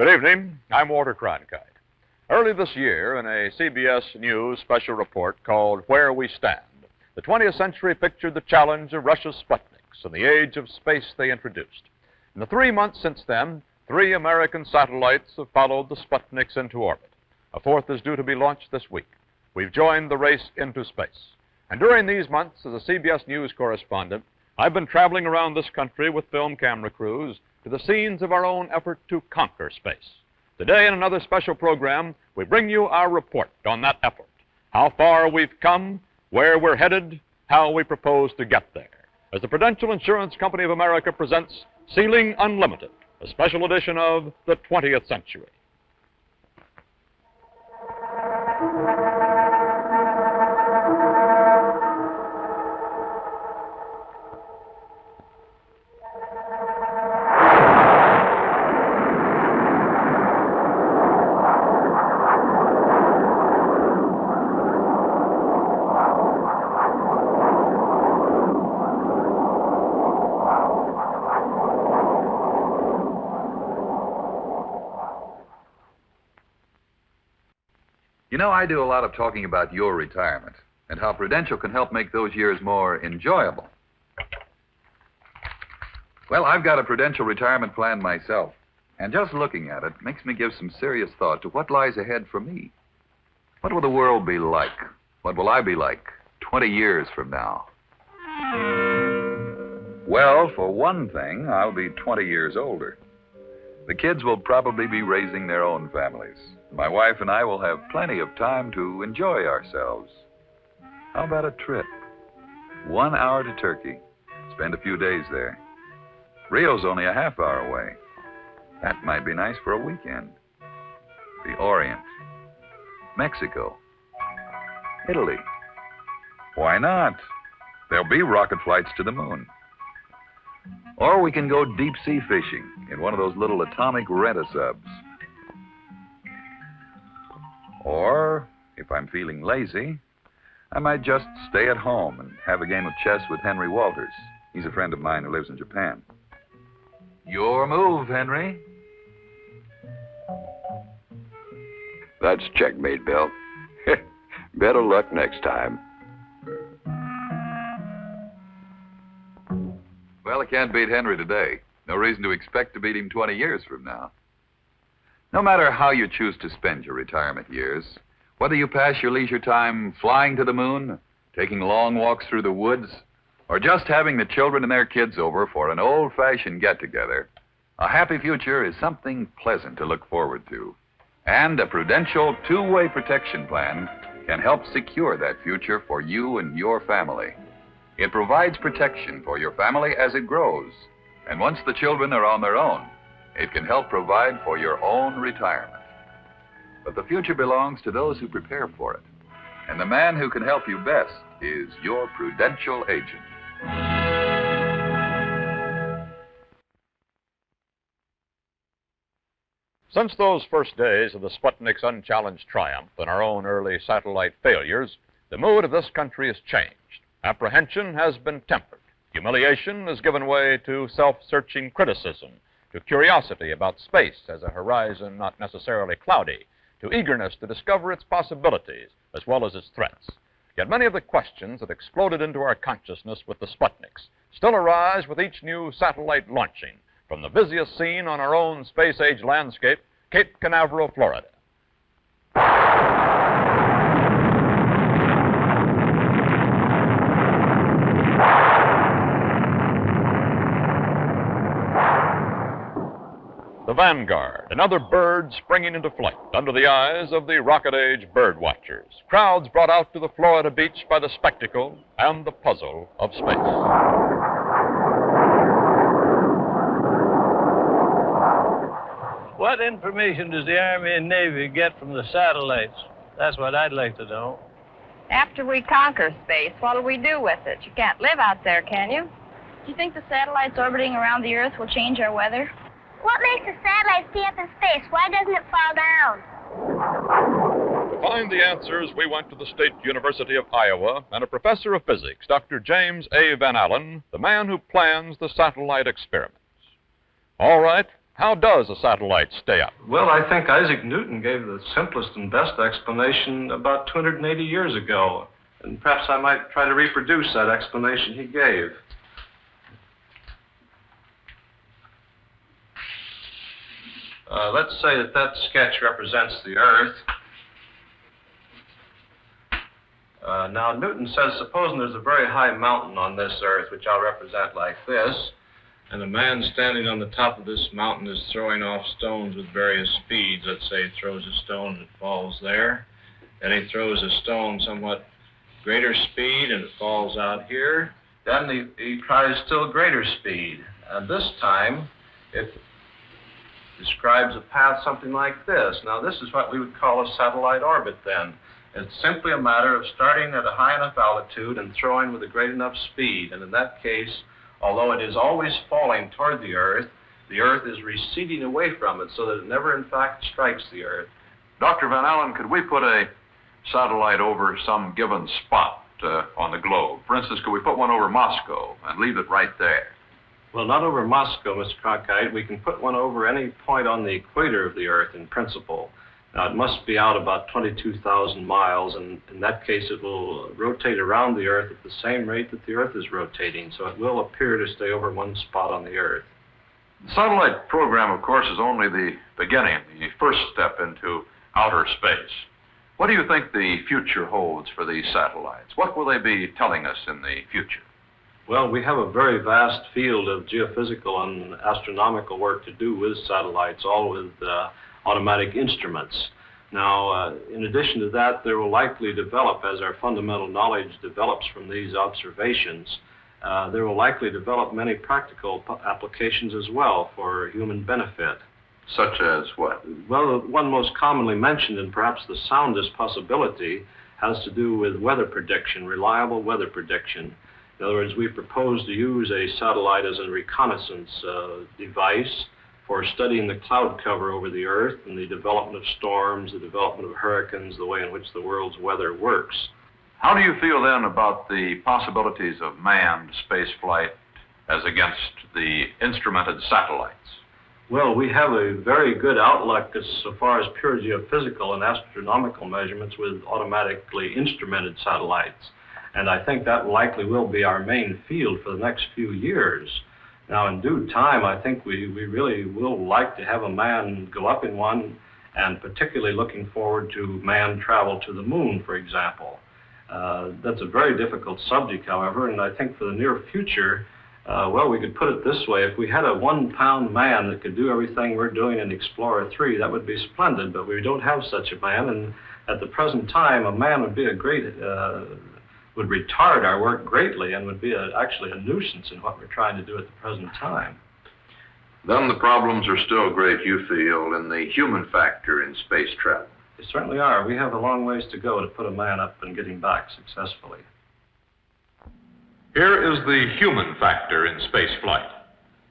Good evening. I'm Walter Cronkite. Early this year, in a CBS News special report called Where We Stand, the 20th Century pictured the challenge of Russia's Sputniks and the age of space they introduced. In the 3 months since then, 3 American satellites have followed the Sputniks into orbit. A 4th is due to be launched this week. We've joined the race into space. And during these months, as a CBS News correspondent, I've been traveling around this country with film camera crews to the scenes of our own effort to conquer space. Today, in another special program, we bring you our report on that effort, how far we've come, where we're headed, how we propose to get there, as the Prudential Insurance Company of America presents Sealing Unlimited, a special edition of the 20th Century. You know, I do a lot of talking about your retirement and how Prudential can help make those years more enjoyable. Well, I've got a Prudential retirement plan myself, and just looking at it makes me give some serious thought to what lies ahead for me. What will the world be like? What will I be like 20 years from now? Well, for one thing, I'll be 20 years older. The kids will probably be raising their own families. My wife and I will have plenty of time to enjoy ourselves. How about a trip? 1 hour to Turkey. Spend a few days there. Rio's only a half hour away. That might be nice for a weekend. The Orient. Mexico. Italy. Why not? There'll be rocket flights to the moon. Or we can go deep sea fishing in one of those little atomic rent-a-subs. Or, if I'm feeling lazy, I might just stay at home and have a game of chess with Henry Walters. He's a friend of mine who lives in Japan. Your move, Henry. That's checkmate, Bill. Better luck next time. Well, I can't beat Henry today. No reason to expect to beat him 20 years from now. No matter how you choose to spend your retirement years, whether you pass your leisure time flying to the moon, taking long walks through the woods, or just having the children and their kids over for an old-fashioned get-together, a happy future is something pleasant to look forward to. And a Prudential two-way protection plan can help secure that future for you and your family. It provides protection for your family as it grows, and once the children are on their own, it can help provide for your own retirement. But the future belongs to those who prepare for it. And the man who can help you best is your Prudential agent. Since those first days of the Sputnik's unchallenged triumph and our own early satellite failures, the mood of this country has changed. Apprehension has been tempered. Humiliation has given way to self-searching criticism, to curiosity about space as a horizon not necessarily cloudy, to eagerness to discover its possibilities as well as its threats. Yet many of the questions that exploded into our consciousness with the Sputniks still arise with each new satellite launching from the busiest scene on our own space-age landscape, Cape Canaveral, Florida. The Vanguard, another bird springing into flight under the eyes of the rocket-age bird watchers. Crowds brought out to the Florida beach by the spectacle and the puzzle of space. What information does the Army and Navy get from the satellites? That's what I'd like to know. After we conquer space, what'll we do with it? You can't live out there, can you? Do you think the satellites orbiting around the Earth will change our weather? What makes a satellite stay up in space? Why doesn't it fall down? To find the answers, we went to the State University of Iowa and a professor of physics, Dr. James A. Van Allen, the man who plans the satellite experiments. All right, How does a satellite stay up? Well, I think Isaac Newton gave the simplest and best explanation about 280 years ago. And perhaps I might try to reproduce that explanation he gave. Let's say that sketch represents the Earth. Now, Newton says, supposing there's a very high mountain on this Earth, which I'll represent like this, and a man standing on the top of this mountain is throwing off stones with various speeds. Let's say he throws a stone and it falls there. Then he throws a stone somewhat greater speed and it falls out here. Then he tries still greater speed. And this time, it describes a path something like this. Now, this is what we would call a satellite orbit then. It's simply a matter of starting at a high enough altitude and throwing with a great enough speed. And in that case, although it is always falling toward the Earth is receding away from it so that it never, in fact, strikes the Earth. Dr. Van Allen, could we put a satellite over some given spot on the globe? For instance, could we put one over Moscow and leave it right there? Well, not over Moscow, Mr. Cronkite. We can put one over any point on the equator of the Earth in principle. Now, it must be out about 22,000 miles, and in that case, it will rotate around the Earth at the same rate that the Earth is rotating, so it will appear to stay over one spot on the Earth. The satellite program, of course, is only the beginning, the first step into outer space. What do you think the future holds for these satellites? What will they be telling us in the future? Well, we have a very vast field of geophysical and astronomical work to do with satellites, all with automatic instruments. Now, in addition to that, there will likely develop, as our fundamental knowledge develops from these observations, there will likely develop many practical applications as well for human benefit. Such as what? Well, one most commonly mentioned and perhaps the soundest possibility has to do with weather prediction, reliable weather prediction. In other words, we propose to use a satellite as a reconnaissance device for studying the cloud cover over the Earth and the development of storms, the development of hurricanes, the way in which the world's weather works. How do you feel then about the possibilities of manned space flight as against the instrumented satellites? Well, we have a very good outlook as so far as pure geophysical and astronomical measurements with automatically instrumented satellites. And I think that likely will be our main field for the next few years. Now, in due time, I think we really will like to have a man go up in one, and particularly looking forward to manned travel to the moon, for example. That's a very difficult subject, however, and I think for the near future, well, we could put it this way. If we had a one-pound man that could do everything we're doing in Explorer 3, that would be splendid, but we don't have such a man, and at the present time, a man would be a great, would retard our work greatly and would be actually a nuisance in what we're trying to do at the present time. Then the problems are still great, you feel, in the human factor in space travel. They certainly are. We have a long ways to go to put a man up and get him back successfully. Here is the human factor in space flight,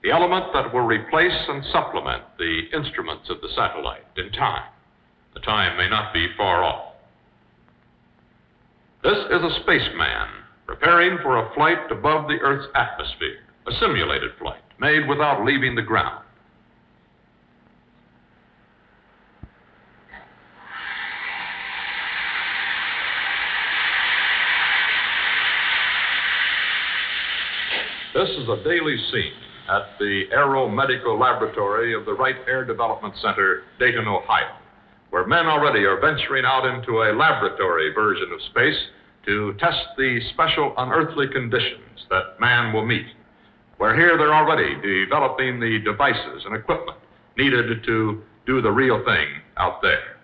the element that will replace and supplement the instruments of the satellite in time. The time may not be far off. This is a spaceman preparing for a flight above the Earth's atmosphere, a simulated flight made without leaving the ground. This is a daily scene at the Aeromedical Laboratory of the Wright Air Development Center, Dayton, Ohio, where men already are venturing out into a laboratory version of space to test the special unearthly conditions that man will meet. Where here they're already developing the devices and equipment needed to do the real thing out there.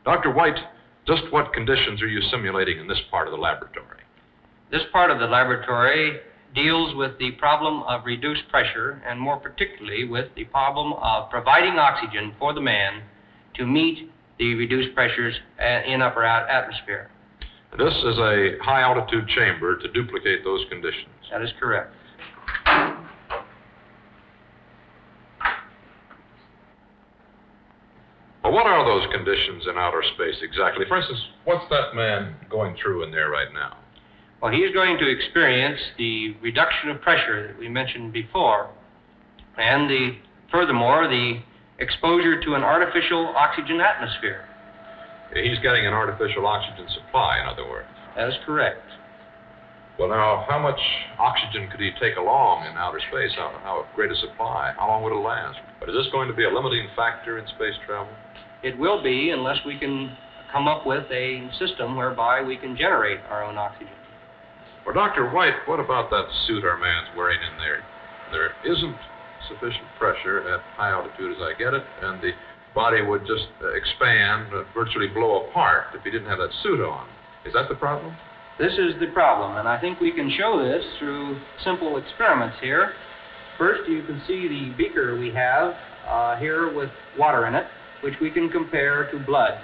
Dr. White, just what conditions are you simulating in this part of the laboratory? This part of the laboratory deals with the problem of reduced pressure, and more particularly with the problem of providing oxygen for the man to meet the reduced pressures in upper atmosphere. This is a high-altitude chamber to duplicate those conditions. That is correct. Well, what are those conditions in outer space exactly? For instance, what's that man going through in there right now? Well, he is going to experience the reduction of pressure that we mentioned before, and the Furthermore, the exposure to an artificial oxygen atmosphere. He's getting an artificial oxygen supply, in other words. That is correct. Well, now, how much oxygen could he take along in outer space? How great a supply? How long would it last? But is this going to be a limiting factor in space travel? It will be, unless we can come up with a system whereby we can generate our own oxygen. Well, Dr. White, what about that suit our man's wearing in there? There isn't sufficient pressure at high altitude, as I get it, and the body would just expand, virtually blow apart if he didn't have that suit on. Is that the problem? This is the problem, and I think we can show this through simple experiments here. First, you can see the beaker we have here with water in it, which we can compare to blood,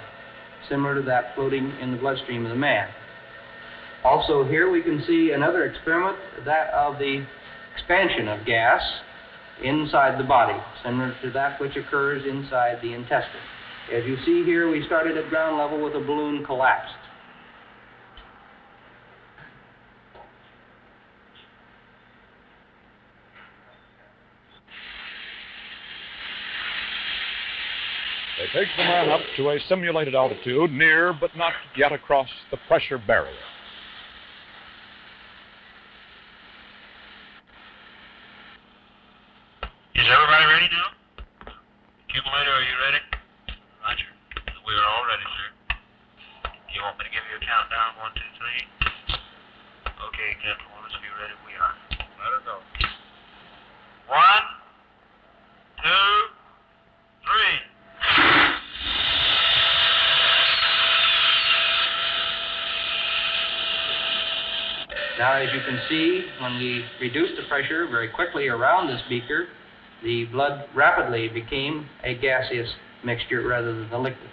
similar to that floating in the bloodstream of the man. Also here we can see another experiment, that of the expansion of gas inside the body, similar to that which occurs inside the intestine. As you see here, we started at ground level with a balloon collapsed. They take the man up to a simulated altitude near but not yet across the pressure barrier. Is everybody ready now? Accumulator, are you ready? Roger. We are all ready, sir. You want me to give you a countdown? 1, 2, 3? Okay, gentlemen, let's be ready. We are. Let her go. 1, 2, 3. Now, as you can see, when we reduced the pressure very quickly around this beaker, the blood rapidly became a gaseous mixture rather than a liquid.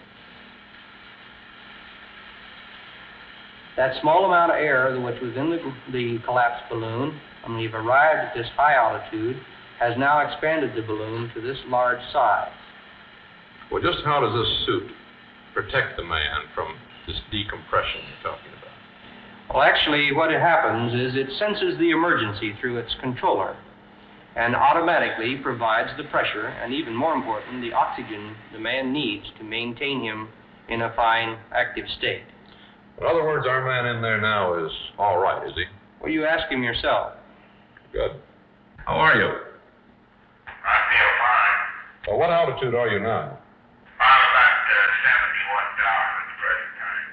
That small amount of air which was in the collapsed balloon, when we've arrived at this high altitude, has now expanded the balloon to this large size. Well, just how does this suit protect the man from this decompression you're talking about? Well, actually, what happens is it senses the emergency through its controller and automatically provides the pressure and, even more important, the oxygen the man needs to maintain him in a fine, active state. In other words, our man in there now is all right, is he? Well, you ask him yourself. Good. How are you? I feel fine. Well, what altitude are you now? I'm about 71,000 at the present time.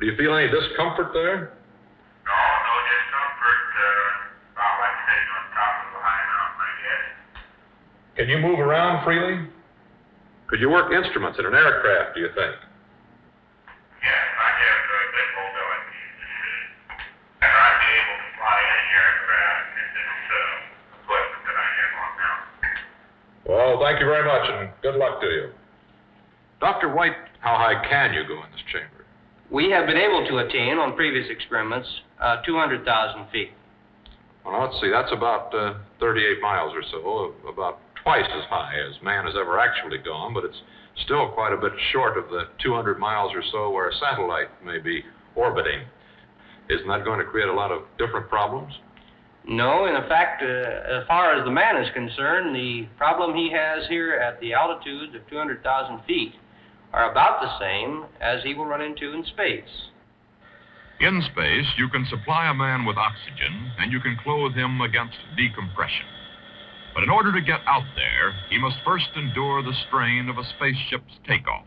Do you feel any discomfort there? No discomfort. About like sitting on top of a high mountain, I guess. Can you move around freely? Could you work instruments in an aircraft, do you think? Yes, I have good mobility. And I'd be able to fly any aircraft in this equipment that I have on now. Well, thank you very much, and good luck to you. Dr. White, how high can you go in this chamber? We have been able to attain, on previous experiments, 200,000 feet. Well, let's see, that's about 38 miles or so, about twice as high as man has ever actually gone, but it's still quite a bit short of the 200 miles or so where a satellite may be orbiting. Isn't that going to create a lot of different problems? No, in fact, as far as the man is concerned, the problem he has here at the altitudes of 200,000 feet are about the same as he will run into in space. In space, you can supply a man with oxygen and you can clothe him against decompression. But in order to get out there, he must first endure the strain of a spaceship's takeoff,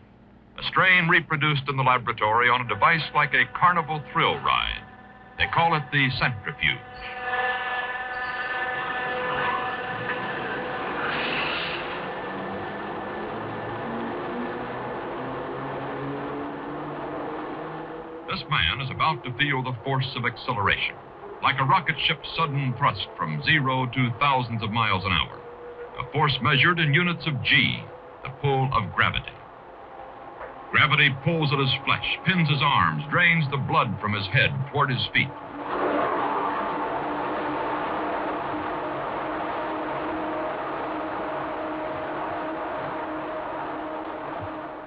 a strain reproduced in the laboratory on a device like a carnival thrill ride. They call it the centrifuge. This man is about to feel the force of acceleration, like a rocket ship's sudden thrust from 0 to thousands of miles an hour. A force measured in units of G, the pull of gravity. Gravity pulls at his flesh, pins his arms, drains the blood from his head toward his feet.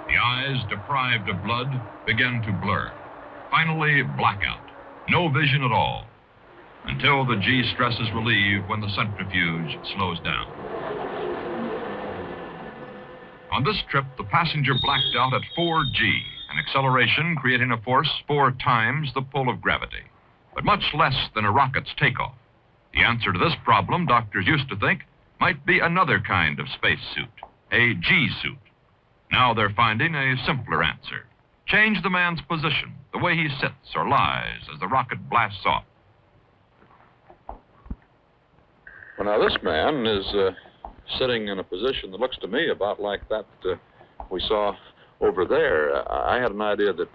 The eyes, deprived of blood, begin to blur. Finally, blackout. No vision at all. Until the G stress is relieved when the centrifuge slows down. On this trip, the passenger blacked out at 4G, an acceleration creating a force 4 times the pull of gravity, but much less than a rocket's takeoff. The answer to this problem, doctors used to think, might be another kind of spacesuit, a G-suit. Now they're finding a simpler answer. Change the man's position, the way he sits or lies as the rocket blasts off. Well, now this man is sitting in a position that looks to me about like that we saw over there. I had an idea that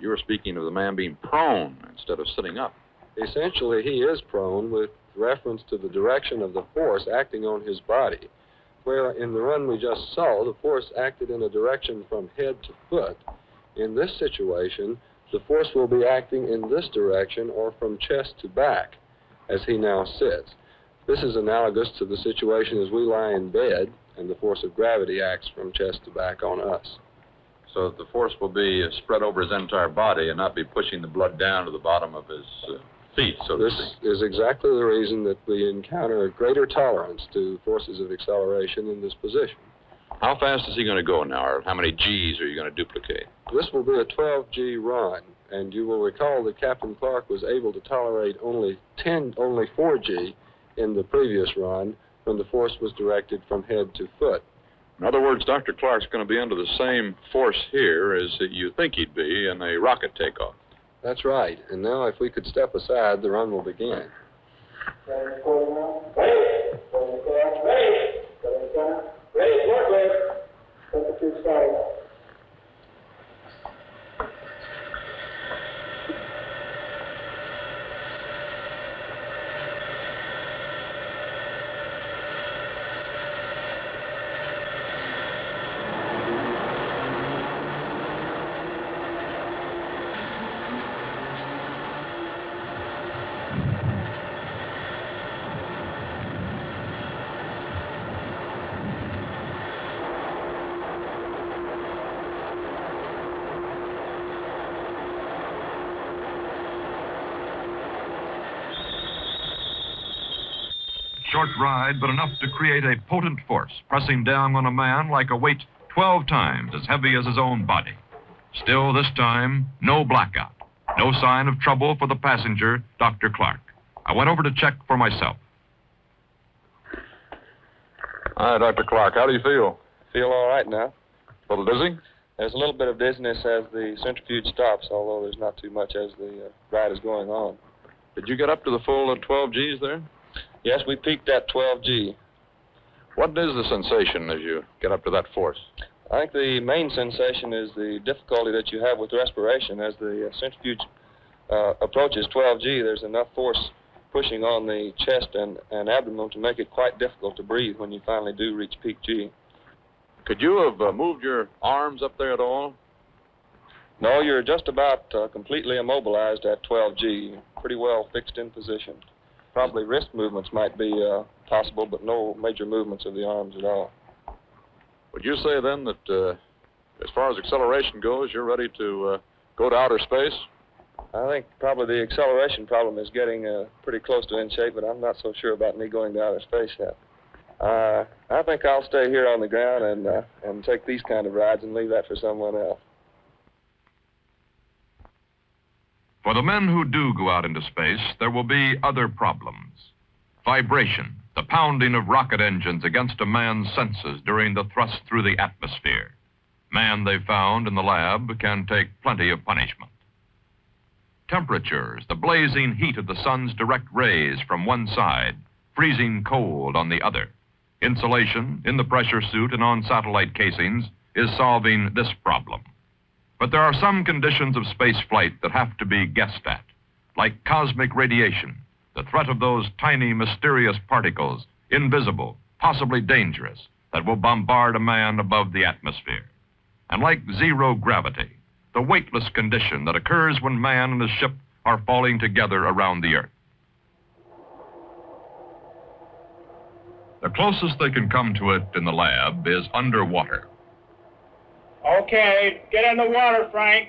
you were speaking of the man being prone instead of sitting up. Essentially, he is prone with reference to the direction of the force acting on his body, where in the run we just saw, the force acted in a direction from head to foot. In this situation, the force will be acting in this direction or from chest to back, as he now sits. This is analogous to the situation as we lie in bed and the force of gravity acts from chest to back on us. So the force will be spread over his entire body and not be pushing the blood down to the bottom of his feet, so to speak. This is exactly the reason that we encounter a greater tolerance to forces of acceleration in this position. How fast is he going to go now, or how many G's are you going to duplicate? This will be a 12G run, and you will recall that Captain Clark was able to tolerate only 4G in the previous run when the force was directed from head to foot. In other words, Dr. Clark's going to be under the same force here as you think he'd be in a rocket takeoff. That's right. And now if we could step aside, the run will begin. Short ride, but enough to create a potent force, pressing down on a man like a weight 12 times as heavy as his own body. Still, this time, no blackout. No sign of trouble for the passenger, Dr. Clark. I went over to check for myself. Hi, Dr. Clark. How do you feel? Feel all right now. A little dizzy? There's a little bit of dizziness as the centrifuge stops, although there's not too much as the ride is going on. Did you get up to the full 12 G's there? Yes, we peaked at 12G. What is the sensation as you get up to that force? I think the main sensation is the difficulty that you have with respiration. As the centrifuge approaches 12G, there's enough force pushing on the chest and abdomen to make it quite difficult to breathe when you finally do reach peak G. Could you have moved your arms up there at all? No, you're just about completely immobilized at 12G, pretty well fixed in position. Probably wrist movements might be possible, but no major movements of the arms at all. Would you say then that as far as acceleration goes, you're ready to go to outer space? I think probably the acceleration problem is getting pretty close to in shape, but I'm not so sure about me going to outer space yet. I think I'll stay here on the ground and take these kind of rides and leave that for someone else. For the men who do go out into space, there will be other problems. Vibration, the pounding of rocket engines against a man's senses during the thrust through the atmosphere. Man, they found in the lab, can take plenty of punishment. Temperatures, the blazing heat of the sun's direct rays from one side, freezing cold on the other. Insulation in the pressure suit and on satellite casings is solving this problem. But there are some conditions of space flight that have to be guessed at, like cosmic radiation, the threat of those tiny, mysterious particles, invisible, possibly dangerous, that will bombard a man above the atmosphere. And like zero gravity, the weightless condition that occurs when man and his ship are falling together around the Earth. The closest they can come to it in the lab is underwater. Okay, get in the water, Frank.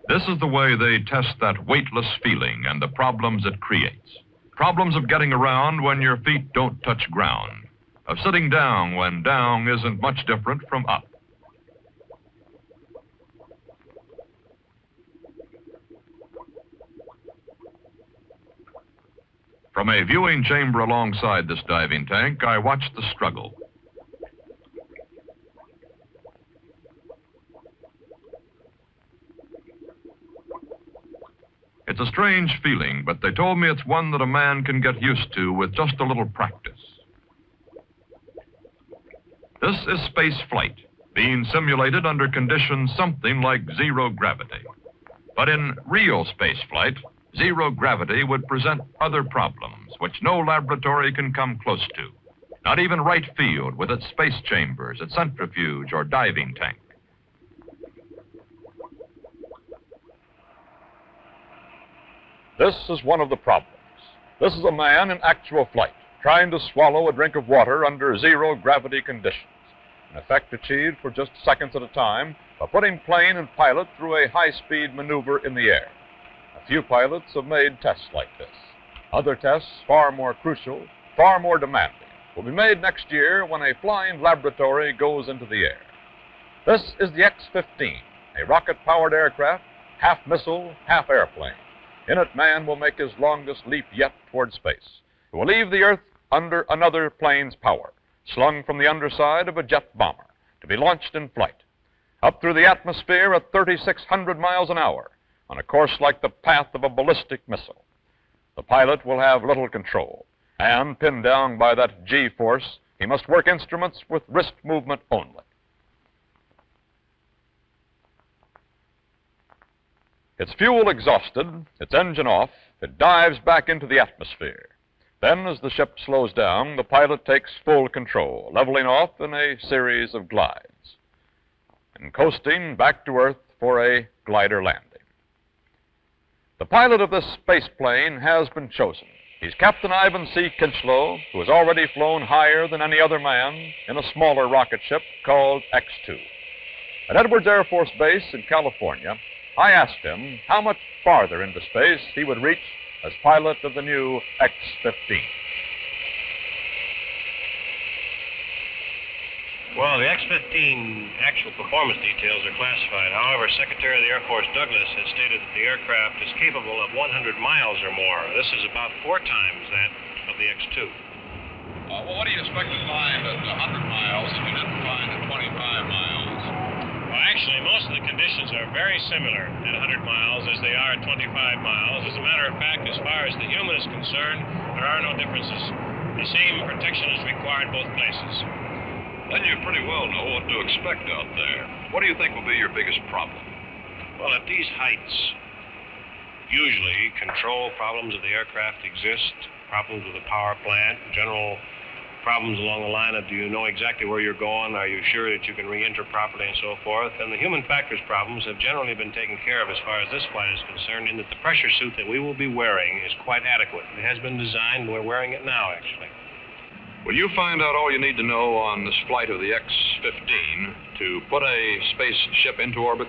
This This is the way they test that weightless feeling and the problems it creates. Problems of getting around when your feet don't touch ground, of sitting down when down isn't much different from up. From a viewing chamber alongside this diving tank, I watched the struggle. It's a strange feeling, but they told me it's one that a man can get used to with just a little practice. This is space flight, being simulated under conditions something like zero gravity. But in real space flight, zero gravity would present other problems which no laboratory can come close to. Not even Wright Field with its space chambers, its centrifuge, or diving tank. This is one of the problems. This is a man in actual flight, trying to swallow a drink of water under zero gravity conditions. An effect achieved for just seconds at a time by putting plane and pilot through a high-speed maneuver in the air. A few pilots have made tests like this. Other tests, far more crucial, far more demanding, will be made next year when a flying laboratory goes into the air. This is the X-15, a rocket-powered aircraft, half missile, half airplane. In it, man will make his longest leap yet toward space. He will leave the Earth under another plane's power, slung from the underside of a jet bomber, to be launched in flight. Up through the atmosphere at 3,600 miles an hour, on a course like the path of a ballistic missile. The pilot will have little control, and pinned down by that G-force, he must work instruments with wrist movement only. Its fuel exhausted, its engine off, it dives back into the atmosphere. Then, as the ship slows down, the pilot takes full control, leveling off in a series of glides, and coasting back to Earth for a glider landing. The pilot of this space plane has been chosen. He's Captain Ivan C. Kinchlow, who has already flown higher than any other man in a smaller rocket ship called X-2. At Edwards Air Force Base in California, I asked him how much farther into space he would reach as pilot of the new X-15. Well, the X-15 actual performance details are classified. However, Secretary of the Air Force Douglas has stated that the aircraft is capable of 100 miles or more. This is about 4 times that of the X-2. Well, what do you expect to find at 100 miles if you didn't find at 25 miles? Well, actually, most of the conditions are very similar at 100 miles as they are at 25 miles. As a matter of fact, as far as the human is concerned, there are no differences. The same protection is required both places. Then you pretty well know what to expect out there. What do you think will be your biggest problem? Well, at these heights, usually control problems of the aircraft exist, problems with the power plant, general problems along the line of do you know exactly where you're going, are you sure that you can re-enter properly and so forth. And the human factors problems have generally been taken care of as far as this flight is concerned, in that the pressure suit that we will be wearing is quite adequate. It has been designed, we're wearing it now actually. Will you find out all you need to know on this flight of the X-15 to put a spaceship into orbit?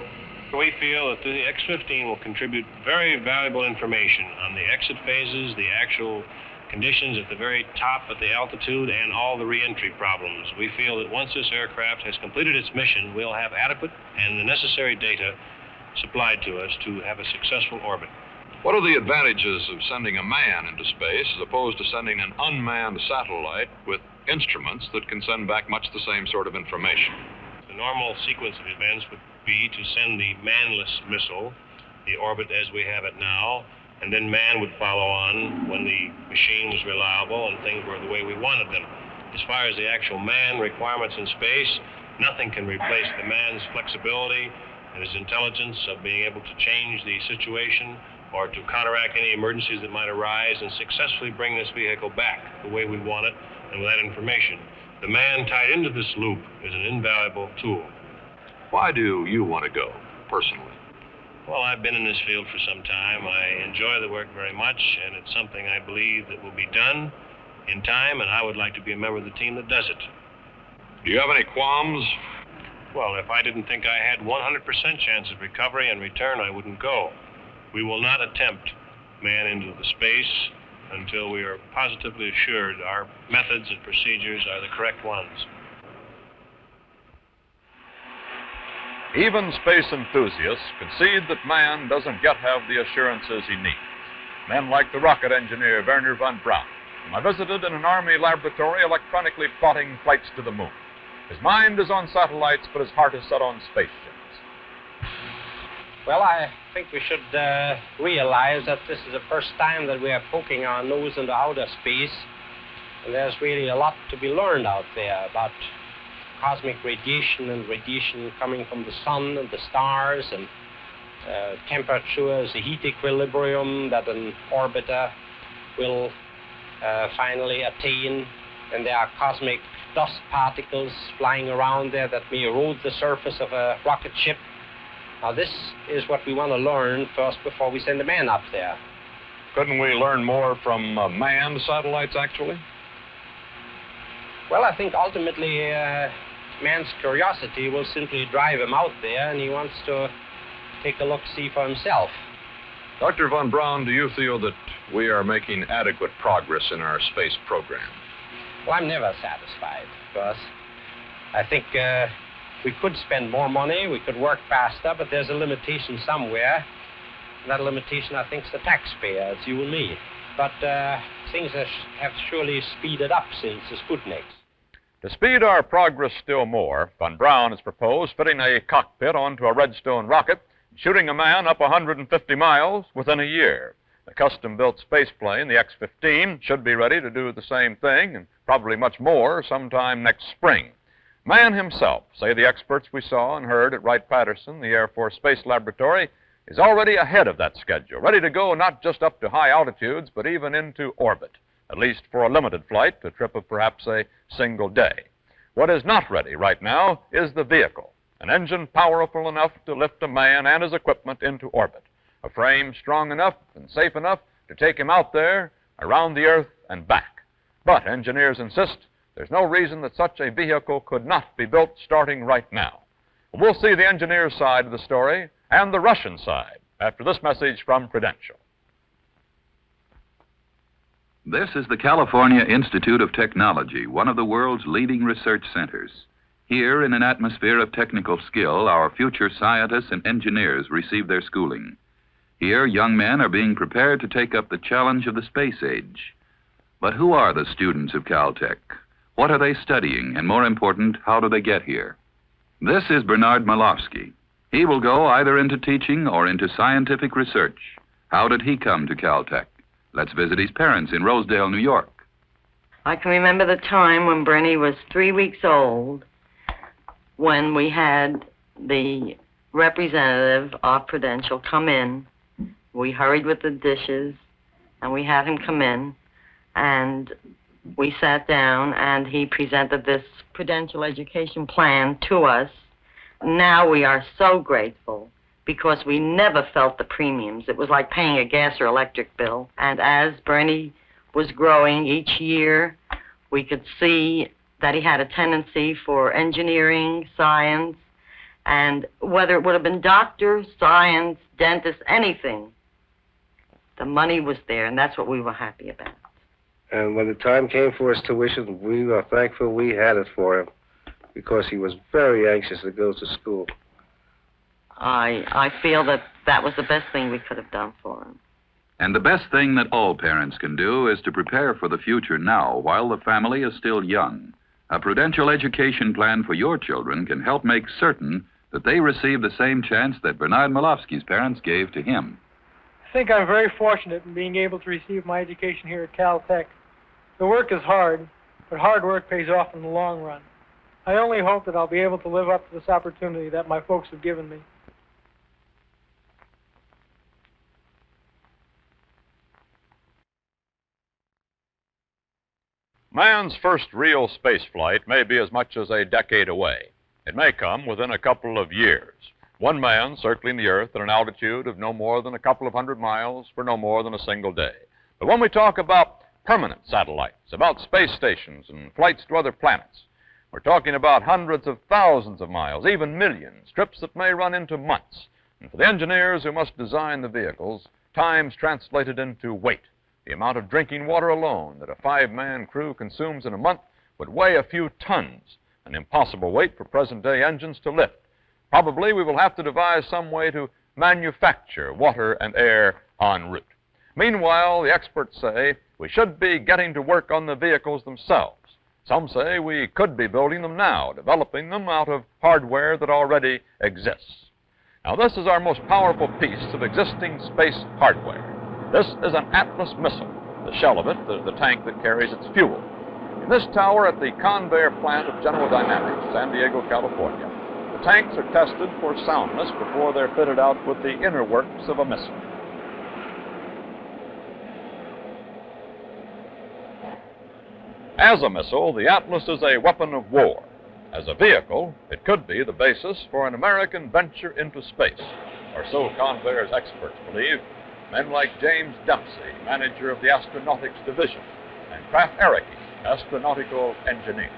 We feel that the X-15 will contribute very valuable information on the exit phases, the actual conditions at the very top at the altitude, and all the re-entry problems. We feel that once this aircraft has completed its mission, we'll have adequate and the necessary data supplied to us to have a successful orbit. What are the advantages of sending a man into space as opposed to sending an unmanned satellite with instruments that can send back much the same sort of information? The normal sequence of events would be to send the manless missile, the orbit as we have it now, and then man would follow on when the machine was reliable and things were the way we wanted them. As far as the actual man requirements in space, nothing can replace the man's flexibility and his intelligence of being able to change the situation or to counteract any emergencies that might arise and successfully bring this vehicle back the way we want it and with that information. The man tied into this loop is an invaluable tool. Why do you want to go, personally? Well, I've been in this field for some time. I enjoy the work very much, and it's something I believe that will be done in time, and I would like to be a member of the team that does it. Do you have any qualms? Well, if I didn't think I had 100% chance of recovery and return, I wouldn't go. We will not attempt man into the space until we are positively assured our methods and procedures are the correct ones. Even space enthusiasts concede that man doesn't yet have the assurances he needs. Men like the rocket engineer Wernher von Braun, whom I visited in an Army laboratory electronically plotting flights to the moon. His mind is on satellites, but his heart is set on spaceships. Well, I think we should realize that this is the first time that we are poking our nose into outer space, and there's really a lot to be learned out there about cosmic radiation and radiation coming from the sun and the stars, and temperatures, the heat equilibrium that an orbiter will finally attain, and there are cosmic dust particles flying around there that may erode the surface of a rocket ship. Now, this is what we want to learn first before we send a man up there. Couldn't we learn more from manned satellites, actually? Well, I think ultimately man's curiosity will simply drive him out there, and he wants to take a look-see for himself. Dr. von Braun, do you feel that we are making adequate progress in our space program? Well, I'm never satisfied, because I think we could spend more money, we could work faster, but there's a limitation somewhere. And that limitation, I think, is the taxpayer. It's you and me. But things have surely speeded up since the Sputniks. To speed our progress still more, von Braun has proposed fitting a cockpit onto a Redstone rocket and shooting a man up 150 miles within a year. The custom-built space plane, the X-15, should be ready to do the same thing, and probably much more, sometime next spring. Man himself, say the experts we saw and heard at Wright-Patterson, the Air Force Space Laboratory, is already ahead of that schedule, ready to go not just up to high altitudes, but even into orbit, at least for a limited flight, a trip of perhaps a single day. What is not ready right now is the vehicle, an engine powerful enough to lift a man and his equipment into orbit, a frame strong enough and safe enough to take him out there, around the Earth, and back. But engineers insist there's no reason that such a vehicle could not be built starting right now. We'll see the engineer's side of the story and the Russian side after this message from Prudential. This is the California Institute of Technology, one of the world's leading research centers. Here, in an atmosphere of technical skill, our future scientists and engineers receive their schooling. Here, young men are being prepared to take up the challenge of the space age. But who are the students of Caltech? What are they studying? And more important, how do they get here? This is Bernard Malofsky. He will go either into teaching or into scientific research. How did he come to Caltech? Let's visit his parents in Rosedale, New York. I can remember the time when Bernie was 3 weeks old, when we had the representative of Prudential come in. We hurried with the dishes, and we had him come in, and we sat down, and he presented this Prudential education plan to us. Now we are so grateful, because we never felt the premiums. It was like paying a gas or electric bill. And as Bernie was growing each year, we could see that he had a tendency for engineering, science, and whether it would have been doctor, science, dentist, anything, the money was there, and that's what we were happy about. And when the time came for his tuition, we were thankful we had it for him, because he was very anxious to go to school. I feel that that was the best thing we could have done for him. And the best thing that all parents can do is to prepare for the future now while the family is still young. A Prudential education plan for your children can help make certain that they receive the same chance that Bernard Malofsky's parents gave to him. I think I'm very fortunate in being able to receive my education here at Caltech. The work is hard, but hard work pays off in the long run. I only hope that I'll be able to live up to this opportunity that my folks have given me. Man's first real space flight may be as much as a decade away. It may come within a couple of years. One man circling the Earth at an altitude of no more than a couple of 100 miles for no more than a single day. But when we talk about permanent satellites, about space stations and flights to other planets, We're talking about hundreds of thousands of miles, even millions, trips that may run into months. And for the engineers who must design the vehicles, time's translated into weight. The amount of drinking water alone that a 5-man crew consumes in a month would weigh a few tons, an impossible weight for present-day engines to lift. Probably we will have to devise some way to manufacture water and air en route. Meanwhile, the experts say we should be getting to work on the vehicles themselves. Some say we could be building them now, developing them out of hardware that already exists. Now, this is our most powerful piece of existing space hardware. This is an Atlas missile. The shell of it, the tank that carries its fuel. In this tower at the conveyor plant of General Dynamics, San Diego, California, the tanks are tested for soundness before they're fitted out with the inner works of a missile. As a missile, the Atlas is a weapon of war. As a vehicle, it could be the basis for an American venture into space, or so conveyors experts believe. Men like James Dempsey, manager of the Astronautics Division, and Kraft Ericke, astronautical engineer.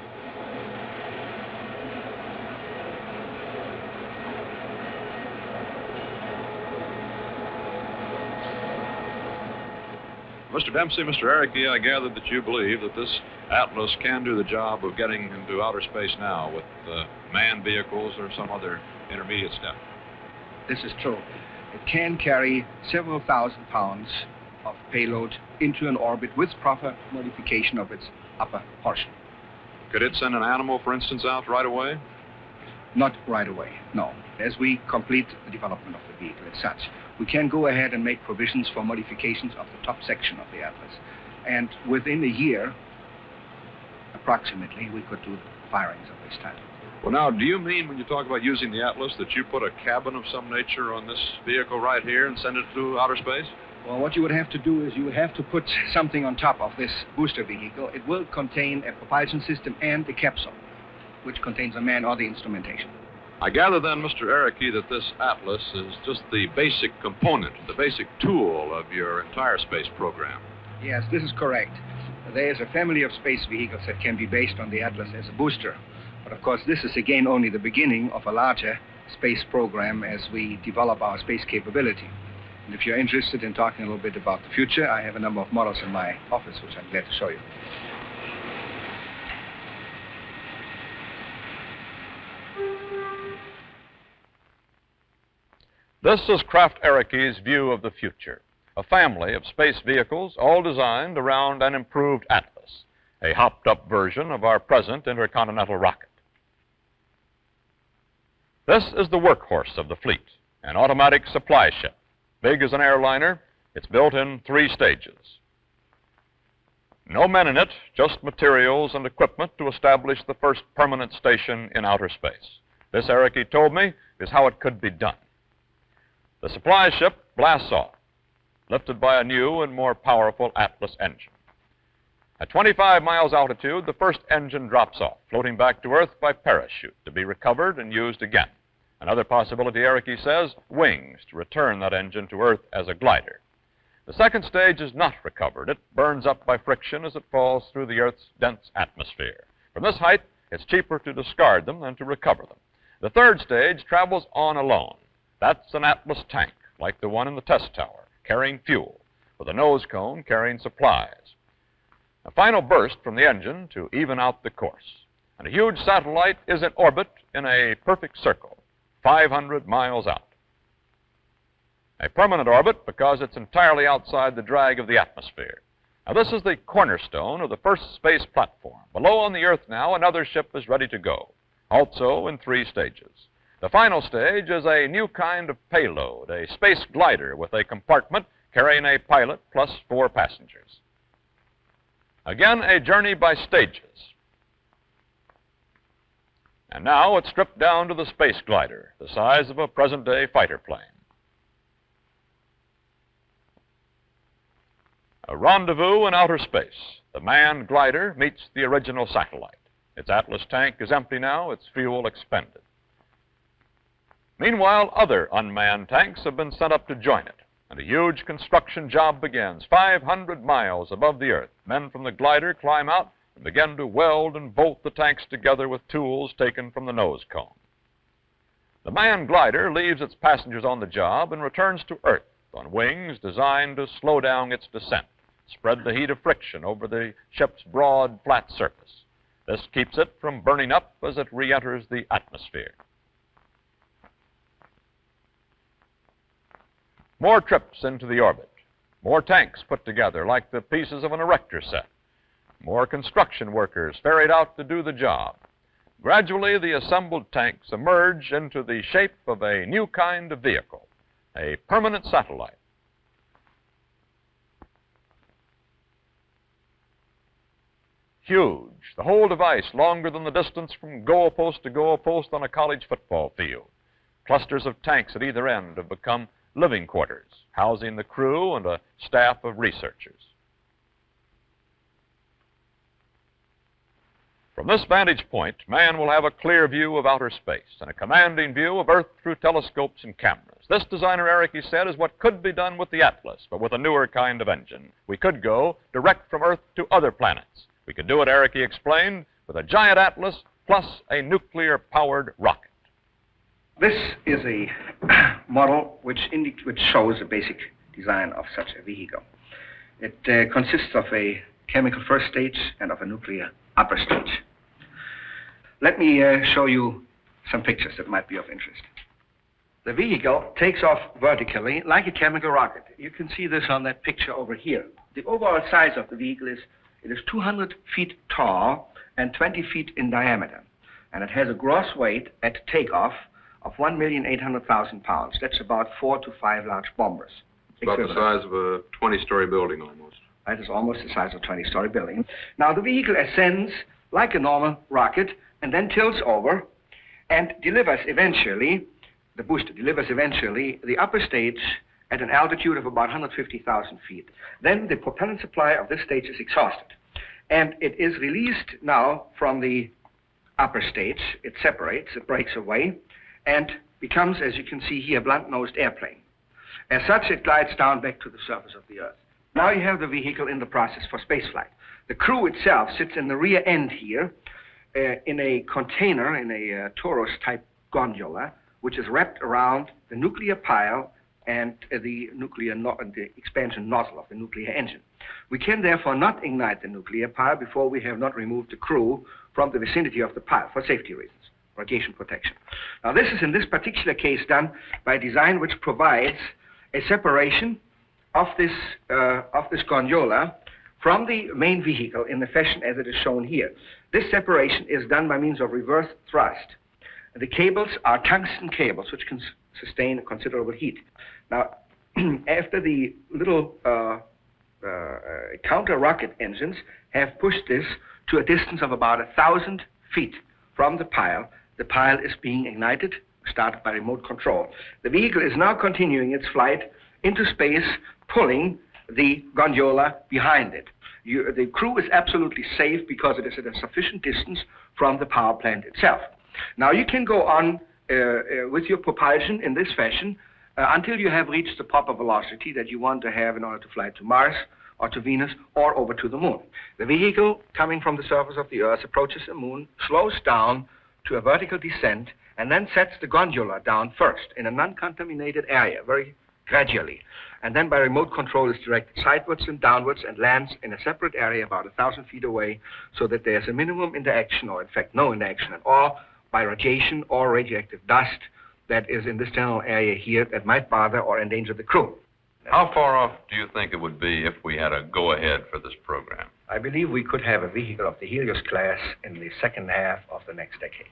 Mr. Dempsey, Mr. Ericke, I gather that you believe that this Atlas can do the job of getting into outer space now with manned vehicles or some other intermediate step. This is true. It can carry several thousand pounds of payload into an orbit with proper modification of its upper portion. Could it send an animal, for instance, out right away? Not right away, no. As we complete the development of the vehicle as such, we can go ahead and make provisions for modifications of the top section of the Atlas. And within a year, approximately, we could do firings of this type. Well, now, do you mean when you talk about using the Atlas that you put a cabin of some nature on this vehicle right here and send it to outer space? Well, what you would have to do is you would have to put something on top of this booster vehicle. It will contain a propulsion system and a capsule, which contains a man or the instrumentation. I gather then, Mr. Ericke, that this Atlas is just the basic component, the basic tool of your entire space program. Yes, this is correct. There is a family of space vehicles that can be based on the Atlas as a booster. But of course, this is again only the beginning of a larger space program as we develop our space capability. And if you're interested in talking a little bit about the future, I have a number of models in my office, which I'm glad to show you. This is Kraft Ericke's view of the future. A family of space vehicles all designed around an improved Atlas, a hopped-up version of our present intercontinental rocket. This is the workhorse of the fleet, an automatic supply ship. Big as an airliner, it's built in 3 stages. No men in it, just materials and equipment to establish the first permanent station in outer space. This, Ericke told me, is how it could be done. The supply ship blasts off, lifted by a new and more powerful Atlas engine. At 25 miles altitude, the first engine drops off, floating back to Earth by parachute to be recovered and used again. Another possibility, Ericke says, wings to return that engine to Earth as a glider. The second stage is not recovered. It burns up by friction as it falls through the Earth's dense atmosphere. From this height, it's cheaper to discard them than to recover them. The third stage travels on alone. That's an Atlas tank, like the one in the test tower, carrying fuel, with a nose cone carrying supplies. A final burst from the engine to even out the course. And a huge satellite is in orbit in a perfect circle, 500 miles out. A permanent orbit because it's entirely outside the drag of the atmosphere. Now, this is the cornerstone of the first space platform. Below on the Earth now, another ship is ready to go, also in 3 stages. The final stage is a new kind of payload, a space glider with a compartment carrying a pilot plus 4 passengers. Again, a journey by stages. And now it's stripped down to the space glider, the size of a present-day fighter plane. A rendezvous in outer space. The manned glider meets the original satellite. Its Atlas tank is empty now, its fuel expended. Meanwhile, other unmanned tanks have been sent up to join it, and a huge construction job begins 500 miles above the Earth. Men from the glider climb out and begin to weld and bolt the tanks together with tools taken from the nose cone. The manned glider leaves its passengers on the job and returns to Earth on wings designed to slow down its descent, spread the heat of friction over the ship's broad, flat surface. This keeps it from burning up as it re-enters the atmosphere. More trips into the orbit, more tanks put together like the pieces of an erector set, more construction workers ferried out to do the job. Gradually, the assembled tanks emerge into the shape of a new kind of vehicle, a permanent satellite. Huge, the whole device longer than the distance from goalpost to goalpost on a college football field. Clusters of tanks at either end have become living quarters, housing the crew and a staff of researchers. From this vantage point, man will have a clear view of outer space and a commanding view of Earth through telescopes and cameras. This, designer Eric, he said, is what could be done with the Atlas, but with a newer kind of engine. We could go direct from Earth to other planets. We could do it, Eric, he explained, with a giant Atlas plus a nuclear-powered rocket. This is a model which shows the basic design of such a vehicle. It consists of a chemical first stage and of a nuclear upper stage. Let me show you some pictures that might be of interest. The vehicle takes off vertically like a chemical rocket. You can see this on that picture over here. The overall size of the vehicle is 200 feet tall and 20 feet in diameter. And it has a gross weight at takeoff of 1,800,000 pounds. That's about 4 to 5 large bombers. It's about the size of a 20-story building almost. That is almost the size of a 20-story building. Now, the vehicle ascends like a normal rocket and then tilts over and delivers eventually, the booster delivers eventually the upper stage at an altitude of about 150,000 feet. Then the propellant supply of this stage is exhausted. And it is released now from the upper stage. It separates, it breaks away, and becomes, as you can see here, a blunt-nosed airplane. As such, it glides down back to the surface of the Earth. Now you have the vehicle in the process for spaceflight. The crew itself sits in the rear end here in a container, in a Taurus-type gondola, which is wrapped around the nuclear pile and the expansion nozzle of the nuclear engine. We can therefore not ignite the nuclear pile before we have not removed the crew from the vicinity of the pile for safety reasons, radiation protection. Now this is in this particular case done by design which provides a separation of this gondola from the main vehicle in the fashion as it is shown here. This separation is done by means of reverse thrust. The cables are tungsten cables which can sustain considerable heat. Now, after the little counter-rocket engines have pushed this to a distance of about 1,000 feet from the pile is being ignited, started by remote control. The vehicle is now continuing its flight into space, pulling the gondola behind it. The crew is absolutely safe because it is at a sufficient distance from the power plant itself. Now you can go on with your propulsion in this fashion until you have reached the proper velocity that you want to have in order to fly to Mars or to Venus or over to the moon. The vehicle coming from the surface of the Earth approaches the moon, slows down to a vertical descent, and then sets the gondola down first in a non-contaminated area, very gradually. And then by remote control is directed sidewards and downwards and lands in a separate area about 1,000 feet away so that there's a minimum interaction, or in fact no interaction at all, by radiation or radioactive dust that is in this general area here that might bother or endanger the crew. How far off do you think it would be if we had a go-ahead for this program? I believe we could have a vehicle of the Helios class in the second half of the next decade.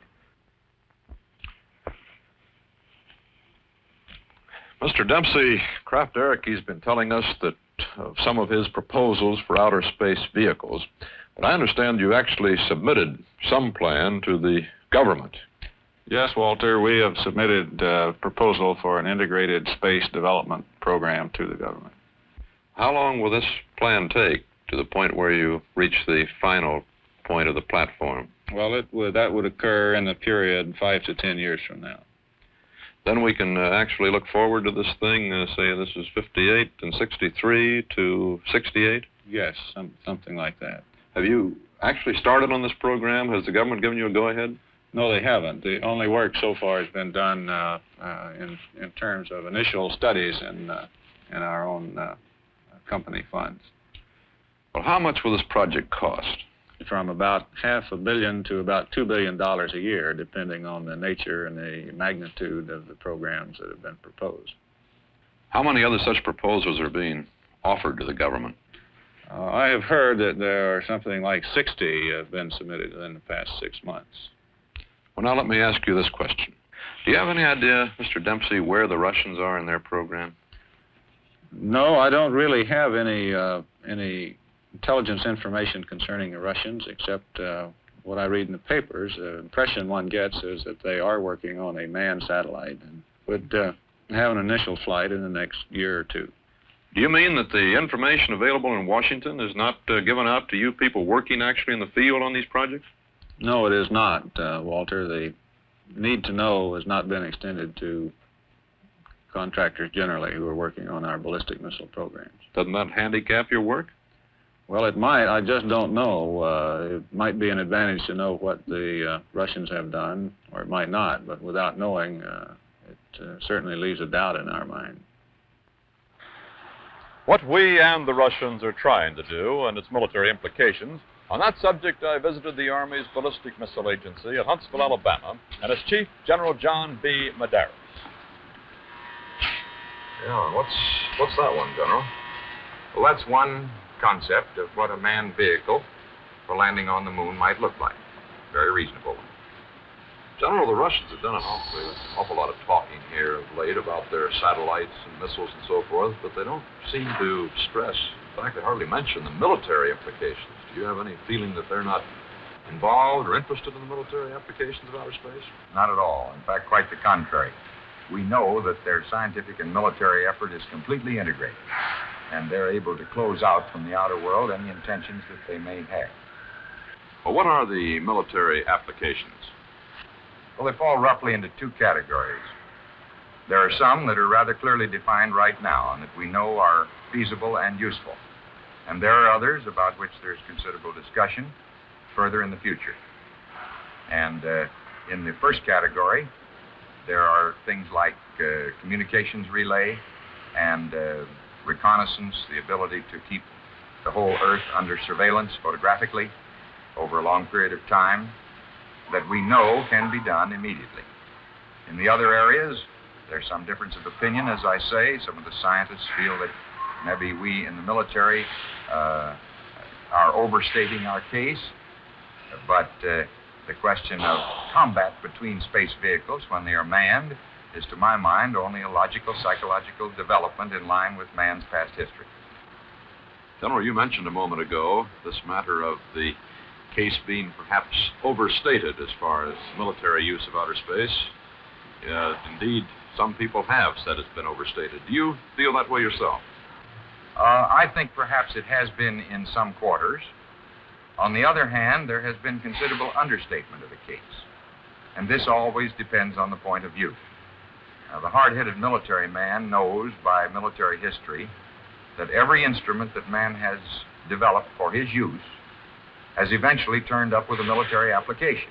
Mr. Dempsey, Kraft Eric, he's been telling us that of some of his proposals for outer space vehicles, but I understand you actually submitted some plan to the government. Yes, Walter, we have submitted a proposal for an integrated space development program to the government. How long will this plan take to the point where you reach the final point of the platform? Well, that would occur in a period 5 to 10 years from now. Then we can actually look forward to this thing, say this is 58 and 63 to 68? Yes, something like that. Have you actually started on this program? Has the government given you a go-ahead? No, they haven't. The only work so far has been done in terms of initial studies in our own company funds. Well, how much will this project cost? From about $500 million to about $2 billion a year, depending on the nature and the magnitude of the programs that have been proposed. How many other such proposals are being offered to the government? I have heard that there are something like 60 have been submitted in the past 6 months. Well, now let me ask you this question. Do you have any idea, Mr. Dempsey, where the Russians are in their program? No, I don't really have any intelligence information concerning the Russians, except what I read in the papers. The impression one gets is that they are working on a manned satellite and would have an initial flight in the next year or two. Do you mean that the information available in Washington is not given out to you people working actually in the field on these projects? No, it is not, Walter. The need to know has not been extended to contractors generally who are working on our ballistic missile programs. Doesn't that handicap your work? Well, it might. I just don't know. It might be an advantage to know what the Russians have done, or it might not. But without knowing, it certainly leaves a doubt in our mind. What we and the Russians are trying to do and its military implications. On that subject, I visited the Army's Ballistic Missile Agency at Huntsville, Alabama, and its Chief General John B. Medeiros. Yeah, what's that one, General? Well, that's one concept of what a manned vehicle for landing on the moon might look like. Very reasonable one. General, the Russians have done an awful lot of talking here of late about their satellites and missiles and so forth, but they don't seem to stress, in fact, they hardly mention the military implications. Do you have any feeling that they're not involved or interested in the military applications of outer space? Not at all. In fact, quite the contrary. We know that their scientific and military effort is completely integrated, and they're able to close out from the outer world any intentions that they may have. Well, what are the military applications? Well, they fall roughly into two categories. There are some that are rather clearly defined right now and that we know are feasible and useful. And there are others about which there's considerable discussion further in the future. And in the first category, there are things like communications relay and reconnaissance, the ability to keep the whole Earth under surveillance photographically over a long period of time that we know can be done immediately. In the other areas, there's some difference of opinion, as I say. Some of the scientists feel that maybe we in the military are overstating our case, but the question of combat between space vehicles when they are manned is, to my mind, only a logical, psychological development in line with man's past history. General, you mentioned a moment ago this matter of the case being perhaps overstated as far as military use of outer space. Indeed, some people have said it's been overstated. Do you feel that way yourself? I think perhaps it has been in some quarters. On the other hand, there has been considerable understatement of the case. And this always depends on the point of view. Now, the hard-headed military man knows by military history that every instrument that man has developed for his use has eventually turned up with a military application.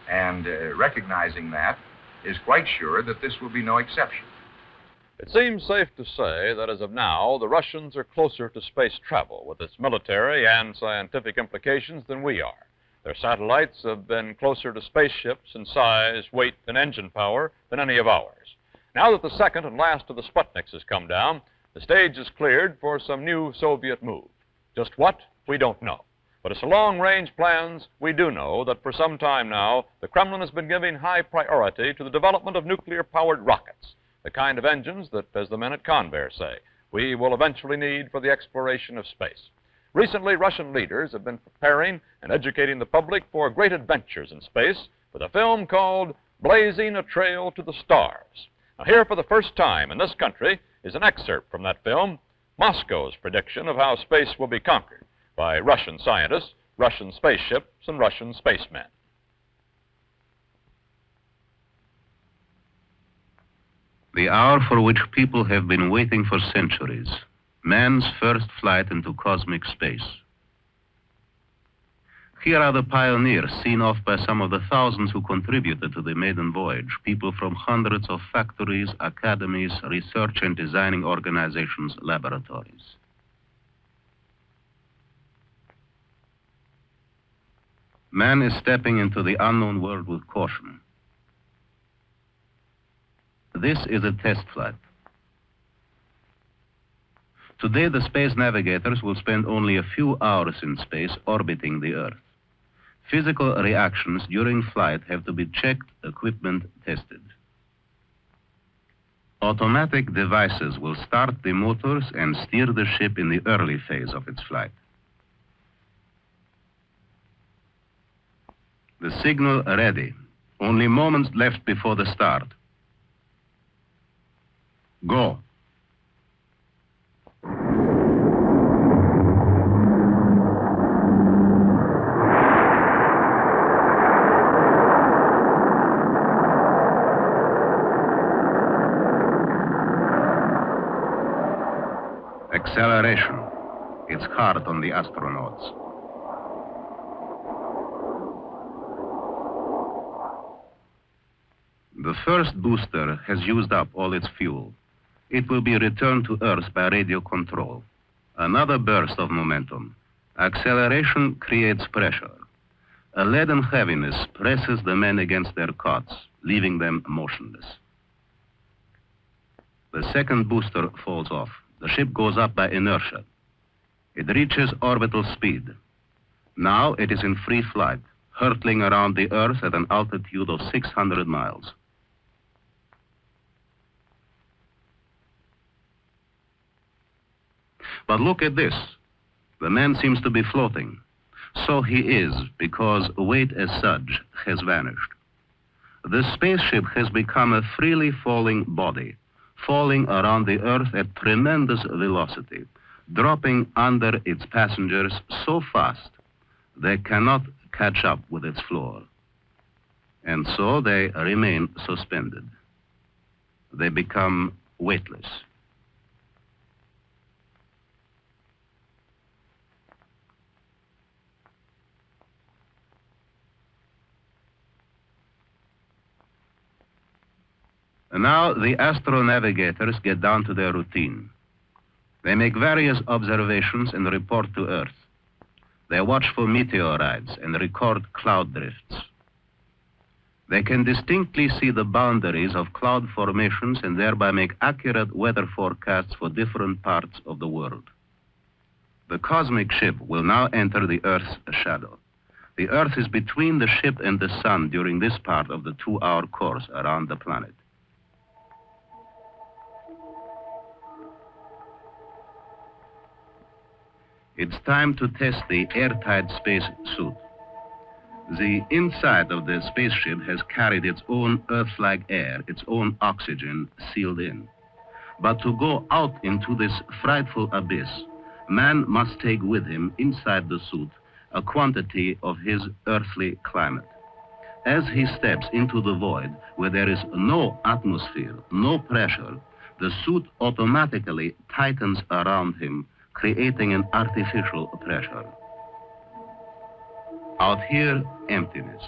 And recognizing that, is quite sure that this will be no exception. It seems safe to say that as of now, the Russians are closer to space travel with its military and scientific implications than we are. Their satellites have been closer to spaceships in size, weight, and engine power than any of ours. Now that the second and last of the Sputniks has come down, the stage is cleared for some new Soviet move. Just what? We don't know. But as to long-range plans, we do know that for some time now, the Kremlin has been giving high priority to the development of nuclear-powered rockets, the kind of engines that, as the men at Convair say, we will eventually need for the exploration of space. Recently, Russian leaders have been preparing and educating the public for great adventures in space with a film called Blazing a Trail to the Stars. Now, here for the first time in this country is an excerpt from that film, Moscow's prediction of how space will be conquered by Russian scientists, Russian spaceships, and Russian spacemen. The hour for which people have been waiting for centuries, man's first flight into cosmic space. Here are the pioneers seen off by some of the thousands who contributed to the maiden voyage, people from hundreds of factories, academies, research and designing organizations, laboratories. Man is stepping into the unknown world with caution. This is a test flight. Today, the space navigators will spend only a few hours in space orbiting the Earth. Physical reactions during flight have to be checked, equipment tested. Automatic devices will start the motors and steer the ship in the early phase of its flight. The signal ready. Only moments left before the start. Go. Acceleration. It's hard on the astronauts. The first booster has used up all its fuel. It will be returned to Earth by radio control. Another burst of momentum. Acceleration creates pressure. A leaden heaviness presses the men against their cots, leaving them motionless. The second booster falls off. The ship goes up by inertia. It reaches orbital speed. Now it is in free flight, hurtling around the Earth at an altitude of 600 miles. But look at this. The man seems to be floating. So he is, because weight as such has vanished. The spaceship has become a freely falling body, falling around the Earth at tremendous velocity, dropping under its passengers so fast they cannot catch up with its floor. And so they remain suspended. They become weightless. And now the astronavigators get down to their routine. They make various observations and report to Earth. They watch for meteorites and record cloud drifts. They can distinctly see the boundaries of cloud formations and thereby make accurate weather forecasts for different parts of the world. The cosmic ship will now enter the Earth's shadow. The Earth is between the ship and the sun during this part of the 2-hour course around the planet. It's time to test the airtight space suit. The inside of the spaceship has carried its own Earth-like air, its own oxygen sealed in. But to go out into this frightful abyss, man must take with him inside the suit a quantity of his earthly climate. As he steps into the void where there is no atmosphere, no pressure, the suit automatically tightens around him, creating an artificial pressure. Out here, emptiness,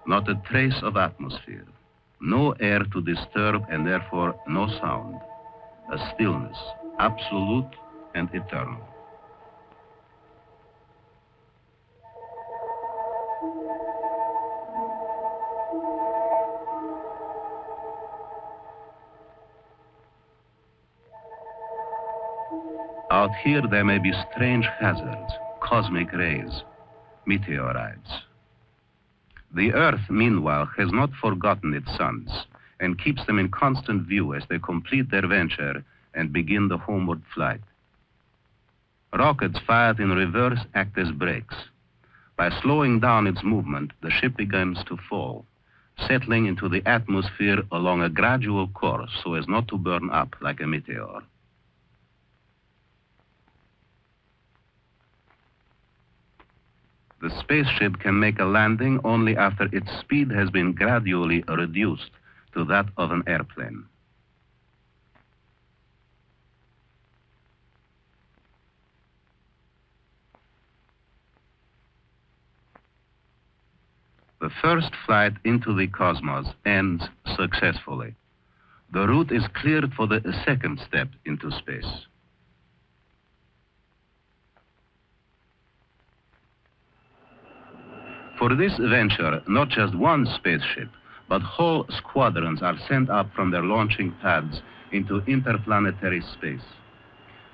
not a trace of atmosphere, no air to disturb and therefore no sound, a stillness, absolute and eternal. Out here there may be strange hazards, cosmic rays, meteorites. The Earth, meanwhile, has not forgotten its sons and keeps them in constant view as they complete their venture and begin the homeward flight. Rockets fired in reverse act as brakes. By slowing down its movement, the ship begins to fall, settling into the atmosphere along a gradual course so as not to burn up like a meteor. The spaceship can make a landing only after its speed has been gradually reduced to that of an airplane. The first flight into the cosmos ends successfully. The route is cleared for the second step into space. For this venture, not just one spaceship, but whole squadrons are sent up from their launching pads into interplanetary space.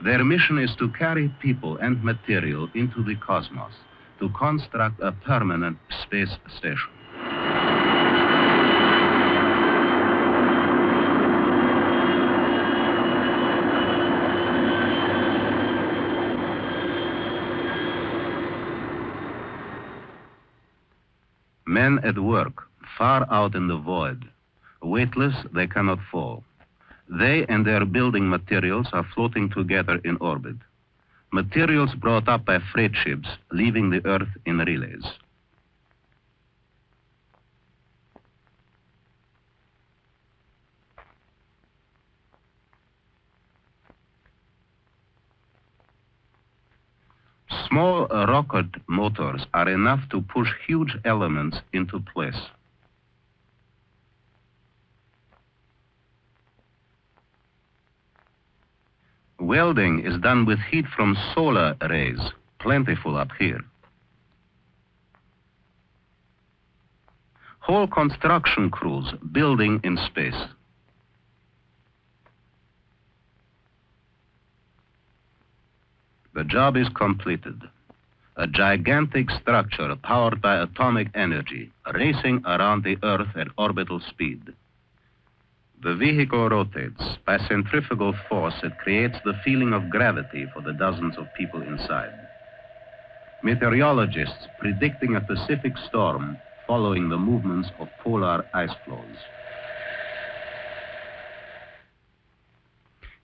Their mission is to carry people and material into the cosmos, to construct a permanent space station. Men at work, far out in the void. Weightless, they cannot fall. They and their building materials are floating together in orbit. Materials brought up by freight ships, leaving the Earth in relays. Small rocket motors are enough to push huge elements into place. Welding is done with heat from solar rays, plentiful up here. Whole construction crews building in space. The job is completed. A gigantic structure powered by atomic energy, racing around the Earth at orbital speed. The vehicle rotates by centrifugal force that creates the feeling of gravity for the dozens of people inside. Meteorologists predicting a Pacific storm following the movements of polar ice flows.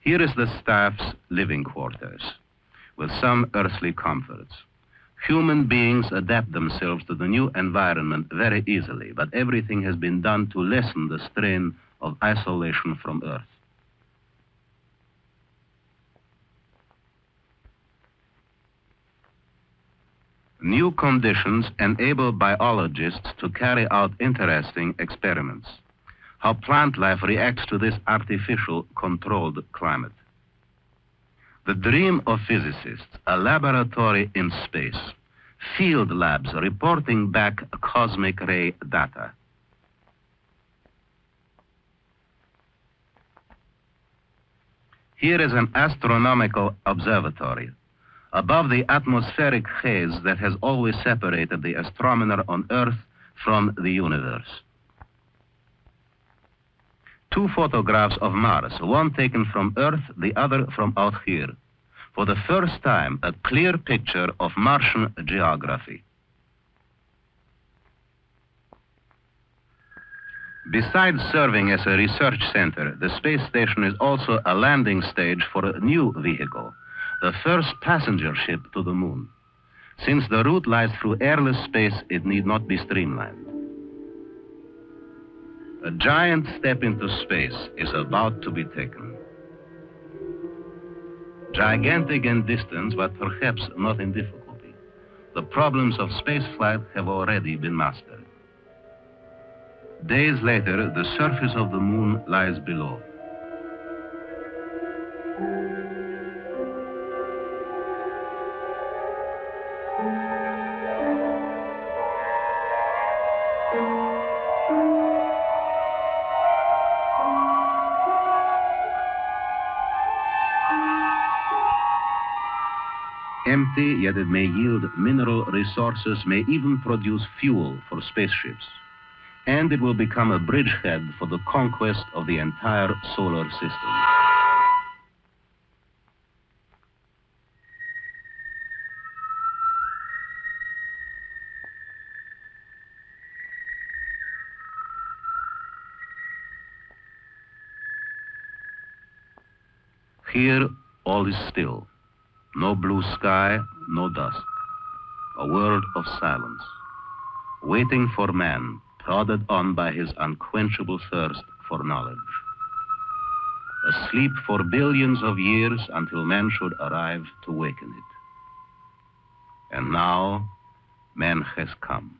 Here is the staff's living quarters, with some earthly comforts. Human beings adapt themselves to the new environment very easily, but everything has been done to lessen the strain of isolation from Earth. New conditions enable biologists to carry out interesting experiments. How plant life reacts to this artificial, controlled climate. The dream of physicists, a laboratory in space, field labs reporting back cosmic ray data. Here is an astronomical observatory, above the atmospheric haze that has always separated the astronomer on Earth from the universe. 2 photographs of Mars, one taken from Earth, the other from out here. For the first time, a clear picture of Martian geography. Besides serving as a research center, the space station is also a landing stage for a new vehicle, the first passenger ship to the moon. Since the route lies through airless space, it need not be streamlined. A giant step into space is about to be taken. Gigantic in distance, but perhaps not in difficulty. The problems of spaceflight have already been mastered. Days later, the surface of the moon lies below. Empty, yet it may yield mineral resources, may even produce fuel for spaceships. And it will become a bridgehead for the conquest of the entire solar system. Here, all is still. No blue sky, no dust. A world of silence, waiting for man, prodded on by his unquenchable thirst for knowledge. Asleep for billions of years until man should arrive to waken it. And now, man has come.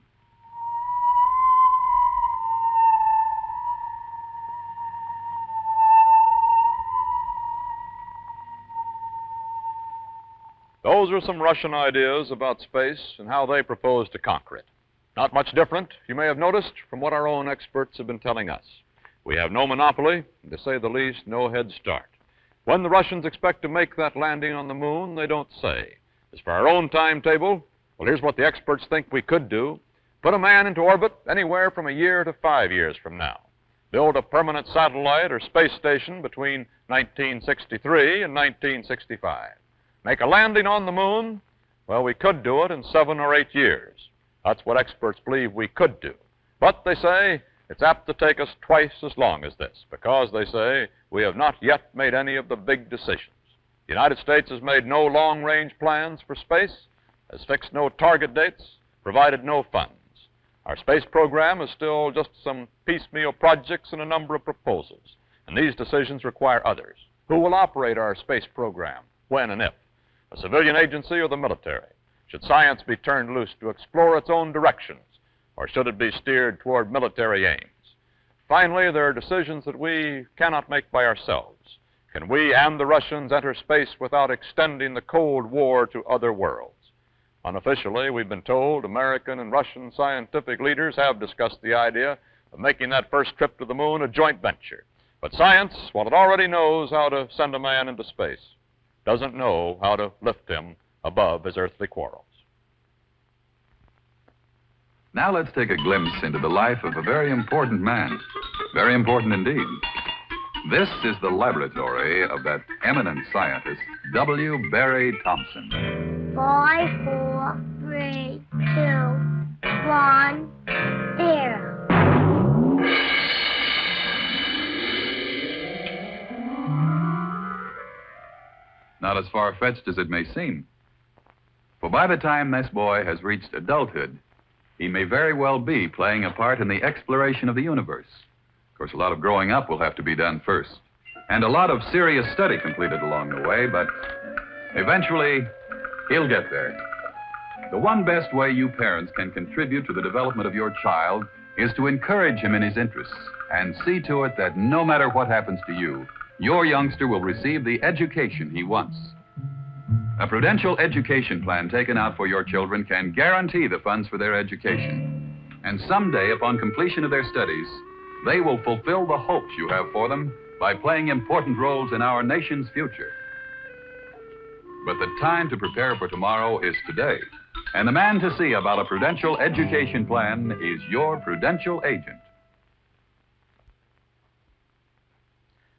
Those are some Russian ideas about space and how they propose to conquer it. Not much different, you may have noticed, from what our own experts have been telling us. We have no monopoly, and to say the least, no head start. When the Russians expect to make that landing on the moon, they don't say. As for our own timetable, well, here's what the experts think we could do. Put a man into orbit anywhere from a year to 5 years from now. Build a permanent satellite or space station between 1963 and 1965. Make a landing on the moon? Well, we could do it in 7 or 8 years. That's what experts believe we could do. But they say it's apt to take us twice as long as this, because they say we have not yet made any of the big decisions. The United States has made no long-range plans for space, has fixed no target dates, provided no funds. Our space program is still just some piecemeal projects and a number of proposals, and these decisions require others. Who will operate our space program? When and if? A civilian agency or the military? Should science be turned loose to explore its own directions, or should it be steered toward military aims? Finally, there are decisions that we cannot make by ourselves. Can we and the Russians enter space without extending the Cold War to other worlds? Unofficially, we've been told American and Russian scientific leaders have discussed the idea of making that first trip to the moon a joint venture. But science, while it already knows how to send a man into space, doesn't know how to lift him above his earthly quarrels. Now let's take a glimpse into the life of a very important man. Very important indeed. This is the laboratory of that eminent scientist, W. Barry Thompson. 5, 4, 3, 2, 1, 0. Not as far-fetched as it may seem. For by the time this boy has reached adulthood, he may very well be playing a part in the exploration of the universe. Of course, a lot of growing up will have to be done first, and a lot of serious study completed along the way, but eventually, he'll get there. The one best way you parents can contribute to the development of your child is to encourage him in his interests and see to it that no matter what happens to you, your youngster will receive the education he wants. A prudential education plan taken out for your children can guarantee the funds for their education. And someday, upon completion of their studies, they will fulfill the hopes you have for them by playing important roles in our nation's future. But the time to prepare for tomorrow is today. And the man to see about a prudential education plan is your prudential agent.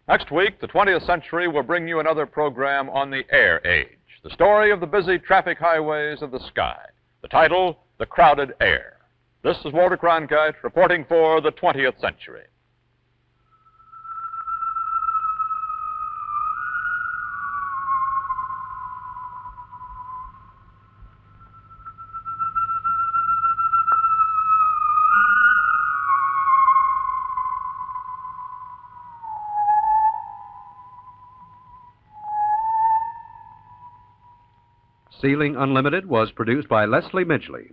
Next week, the 20th Century will bring you another program on the air age, the story of the busy traffic highways of the sky. The title, The Crowded Air. This is Walter Cronkite reporting for the 20th Century. Ceiling Unlimited was produced by Leslie Midgley.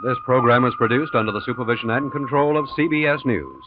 This program is produced under the supervision and control of CBS News.